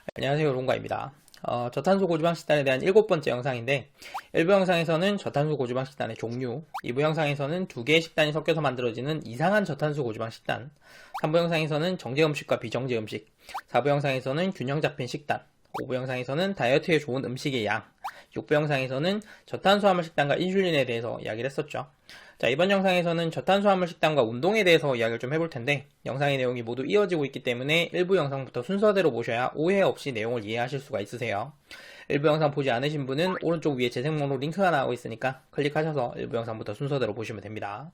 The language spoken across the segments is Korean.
안녕하세요, 롱가입니다. 저탄소 고지방 식단에 대한 7번째 영상인데 1부 영상에서는 저탄소 고지방 식단의 종류, 2부 영상에서는 두 개의 식단이 섞여서 만들어지는 이상한 저탄소 고지방 식단, 3부 영상에서는 정제 음식과 비정제 음식, 4부 영상에서는 균형 잡힌 식단, 5부 영상에서는 다이어트에 좋은 음식의 양, 6부 영상에서는 저탄수화물 식단과 인슐린에 대해서 이야기를 했었죠. 자, 이번 영상에서는 저탄수화물 식단과 운동에 대해서 이야기를 좀 해볼 텐데 영상의 내용이 모두 이어지고 있기 때문에 1부 영상부터 순서대로 보셔야 오해 없이 내용을 이해하실 수가 있으세요. 1부 영상 보지 않으신 분은 오른쪽 위에 재생 목록 링크가 나오고 있으니까 클릭하셔서 1부 영상부터 순서대로 보시면 됩니다.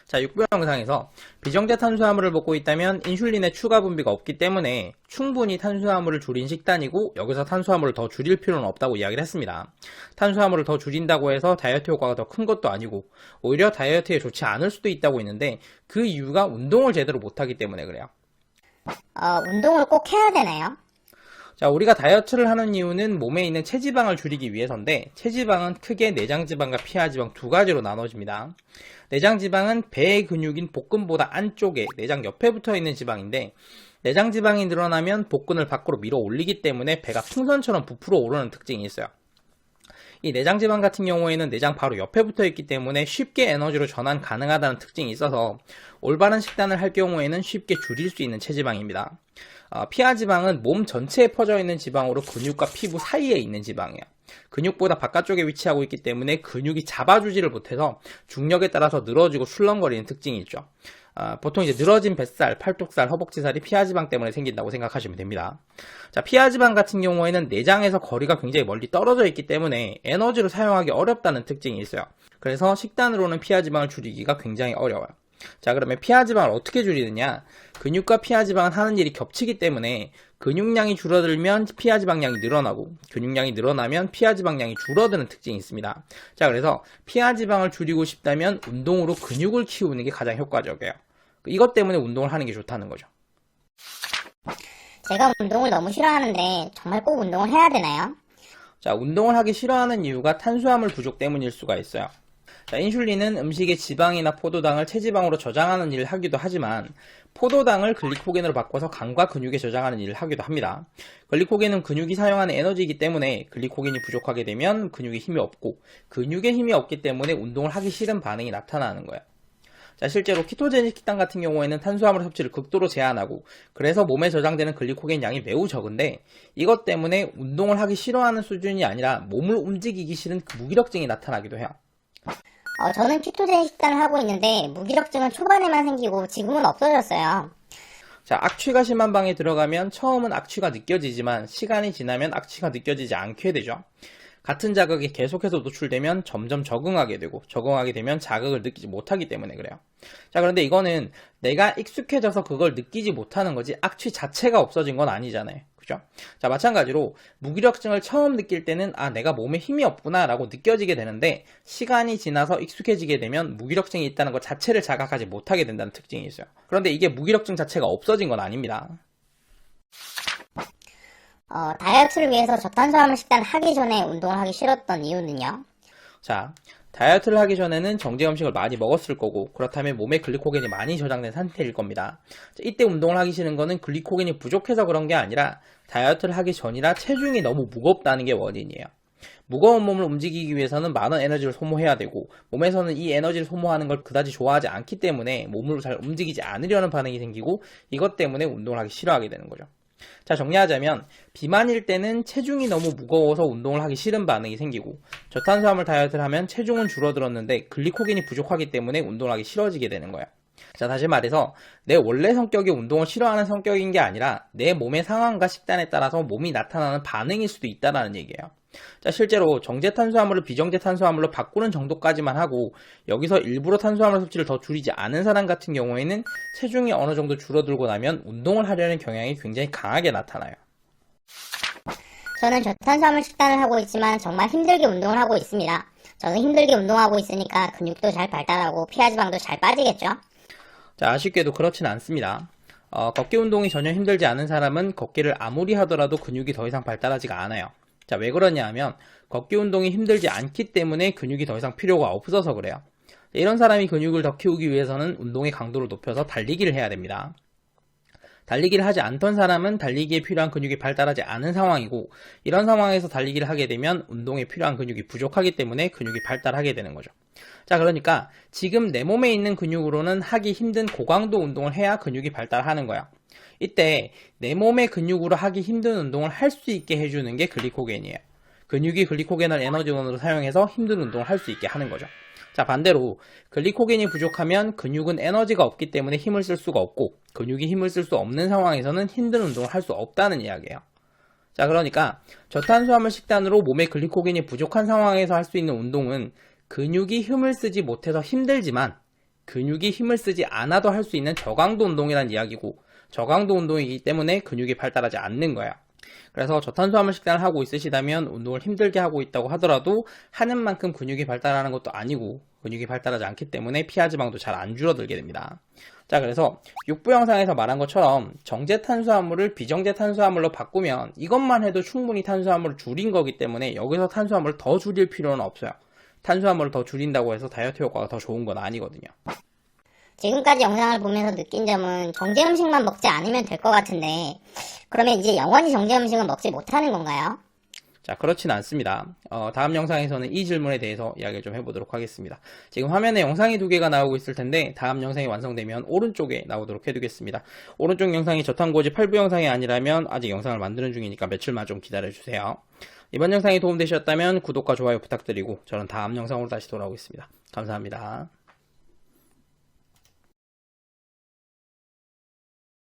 자, 6부 영상에서 비정제 탄수화물을 먹고 있다면 인슐린의 추가 분비가 없기 때문에 충분히 탄수화물을 줄인 식단이고 여기서 탄수화물을 더 줄일 필요는 없다고 이야기를 했습니다. 탄수화물을 더 줄인다고 해서 다이어트 효과가 더 큰 것도 아니고 오히려 다이어트에 좋지 않을 수도 있다고 있는데 그 이유가 운동을 제대로 못하기 때문에 그래요. 운동을 꼭 해야 되나요? 자, 우리가 다이어트를 하는 이유는 몸에 있는 체지방을 줄이기 위해서인데 체지방은 크게 내장지방과 피하지방 두 가지로 나눠집니다. 내장지방은 배의 근육인 복근보다 안쪽에 내장 옆에 붙어 있는 지방인데 내장지방이 늘어나면 복근을 밖으로 밀어 올리기 때문에 배가 풍선처럼 부풀어 오르는 특징이 있어요. 이 내장지방 같은 경우에는 내장 바로 옆에 붙어 있기 때문에 쉽게 에너지로 전환 가능하다는 특징이 있어서 올바른 식단을 할 경우에는 쉽게 줄일 수 있는 체지방입니다. 피하지방은 몸 전체에 퍼져 있는 지방으로 근육과 피부 사이에 있는 지방이에요. 근육보다 바깥쪽에 위치하고 있기 때문에 근육이 잡아주지를 못해서 중력에 따라서 늘어지고 술렁거리는 특징이 있죠. 보통 이제 늘어진 뱃살, 팔뚝살, 허벅지살이 피하지방 때문에 생긴다고 생각하시면 됩니다. 자, 피하지방 같은 경우에는 내장에서 거리가 굉장히 멀리 떨어져 있기 때문에 에너지를 사용하기 어렵다는 특징이 있어요. 그래서 식단으로는 피하지방을 줄이기가 굉장히 어려워요. 자, 그러면 피하지방을 어떻게 줄이느냐? 근육과 피하지방은 하는 일이 겹치기 때문에 근육량이 줄어들면 피하지방량이 늘어나고 근육량이 늘어나면 피하지방량이 줄어드는 특징이 있습니다. 자, 그래서 피하지방을 줄이고 싶다면 운동으로 근육을 키우는 게 가장 효과적이에요. 이것 때문에 운동을 하는 게 좋다는 거죠. 제가 운동을 너무 싫어하는데 정말 꼭 운동을 해야 되나요? 자, 운동을 하기 싫어하는 이유가 탄수화물 부족 때문일 수가 있어요. 자, 인슐린은 음식의 지방이나 포도당을 체지방으로 저장하는 일을 하기도 하지만 포도당을 글리코겐으로 바꿔서 간과 근육에 저장하는 일을 하기도 합니다. 글리코겐은 근육이 사용하는 에너지이기 때문에 글리코겐이 부족하게 되면 근육에 힘이 없고 근육에 힘이 없기 때문에 운동을 하기 싫은 반응이 나타나는 거예요. 자, 실제로 키토제닉 식단 같은 경우에는 탄수화물 섭취를 극도로 제한하고 그래서 몸에 저장되는 글리코겐 양이 매우 적은데 이것 때문에 운동을 하기 싫어하는 수준이 아니라 몸을 움직이기 싫은 무기력증이 나타나기도 해요. 저는 키토제닉 식단을 하고 있는데 무기력증은 초반에만 생기고 지금은 없어졌어요. 자, 악취가 심한 방에 들어가면 처음은 악취가 느껴지지만 시간이 지나면 악취가 느껴지지 않게 되죠. 같은 자극에 계속해서 노출되면 점점 적응하게 되고 적응하게 되면 자극을 느끼지 못하기 때문에 그래요. 자, 그런데 이거는 내가 익숙해져서 그걸 느끼지 못하는 거지 악취 자체가 없어진 건 아니잖아요. 그죠? 자, 마찬가지로 무기력증을 처음 느낄 때는 내가 몸에 힘이 없구나 라고 느껴지게 되는데 시간이 지나서 익숙해지게 되면 무기력증이 있다는 것 자체를 자각하지 못하게 된다는 특징이 있어요. 그런데 이게 무기력증 자체가 없어진 건 아닙니다. 다이어트를 위해서 저탄수화물 식단을 하기 전에 운동을 하기 싫었던 이유는요? 자, 다이어트를 하기 전에는 정제 음식을 많이 먹었을 거고 그렇다면 몸에 글리코겐이 많이 저장된 상태일 겁니다. 자, 이때 운동을 하기 싫은 거는 글리코겐이 부족해서 그런 게 아니라 다이어트를 하기 전이라 체중이 너무 무겁다는 게 원인이에요. 무거운 몸을 움직이기 위해서는 많은 에너지를 소모해야 되고 몸에서는 이 에너지를 소모하는 걸 그다지 좋아하지 않기 때문에 몸으로 잘 움직이지 않으려는 반응이 생기고 이것 때문에 운동을 하기 싫어하게 되는 거죠. 자, 정리하자면 비만일 때는 체중이 너무 무거워서 운동을 하기 싫은 반응이 생기고 저탄수화물 다이어트를 하면 체중은 줄어들었는데 글리코겐이 부족하기 때문에 운동을 하기 싫어지게 되는 거야. 자, 다시 말해서 내 원래 성격이 운동을 싫어하는 성격인 게 아니라 내 몸의 상황과 식단에 따라서 몸이 나타나는 반응일 수도 있다는 얘기예요. 자, 실제로 정제 탄수화물을 비정제 탄수화물로 바꾸는 정도까지만 하고 여기서 일부러 탄수화물 섭취를 더 줄이지 않은 사람 같은 경우에는 체중이 어느 정도 줄어들고 나면 운동을 하려는 경향이 굉장히 강하게 나타나요. 저는 저탄수화물 식단을 하고 있지만 정말 힘들게 운동을 하고 있습니다. 저는 힘들게 운동하고 있으니까 근육도 잘 발달하고 피하지방도 잘 빠지겠죠? 자, 아쉽게도 그렇진 않습니다. 걷기 운동이 전혀 힘들지 않은 사람은 걷기를 아무리 하더라도 근육이 더 이상 발달하지가 않아요. 자, 왜 그러냐 하면 걷기 운동이 힘들지 않기 때문에 근육이 더 이상 필요가 없어서 그래요. 이런 사람이 근육을 더 키우기 위해서는 운동의 강도를 높여서 달리기를 해야 됩니다. 달리기를 하지 않던 사람은 달리기에 필요한 근육이 발달하지 않은 상황이고, 이런 상황에서 달리기를 하게 되면 운동에 필요한 근육이 부족하기 때문에 근육이 발달하게 되는 거죠. 자, 그러니까 지금 내 몸에 있는 근육으로는 하기 힘든 고강도 운동을 해야 근육이 발달하는 거야. 이때 내 몸의 근육으로 하기 힘든 운동을 할 수 있게 해주는 게 글리코겐이에요. 근육이 글리코겐을 에너지원으로 사용해서 힘든 운동을 할 수 있게 하는 거죠. 자, 반대로 글리코겐이 부족하면 근육은 에너지가 없기 때문에 힘을 쓸 수가 없고, 근육이 힘을 쓸 수 없는 상황에서는 힘든 운동을 할 수 없다는 이야기예요. 자, 그러니까 저탄수화물 식단으로 몸에 글리코겐이 부족한 상황에서 할 수 있는 운동은 근육이 힘을 쓰지 못해서 힘들지만 근육이 힘을 쓰지 않아도 할 수 있는 저강도 운동이라는 이야기고, 저강도 운동이기 때문에 근육이 발달하지 않는 거예요. 그래서 저탄수화물 식단을 하고 있으시다면 운동을 힘들게 하고 있다고 하더라도 하는 만큼 근육이 발달하는 것도 아니고, 근육이 발달하지 않기 때문에 피하지방도 잘 안 줄어들게 됩니다. 자, 그래서 육부 영상에서 말한 것처럼 정제 탄수화물을 비정제 탄수화물로 바꾸면 이것만 해도 충분히 탄수화물을 줄인 거기 때문에 여기서 탄수화물을 더 줄일 필요는 없어요. 탄수화물을 더 줄인다고 해서 다이어트 효과가 더 좋은 건 아니거든요. 지금까지 영상을 보면서 느낀 점은 정제 음식만 먹지 않으면 될 것 같은데, 그러면 이제 영원히 정제 음식은 먹지 못하는 건가요? 자, 그렇진 않습니다. 다음 영상에서는 이 질문에 대해서 이야기를 좀 해보도록 하겠습니다. 지금 화면에 영상이 2개가 나오고 있을 텐데, 다음 영상이 완성되면 오른쪽에 나오도록 해두겠습니다. 오른쪽 영상이 저탄고지 8부 영상이 아니라면 아직 영상을 만드는 중이니까 며칠만 좀 기다려주세요. 이번 영상이 도움되셨다면 구독과 좋아요 부탁드리고, 저는 다음 영상으로 다시 돌아오겠습니다. 감사합니다.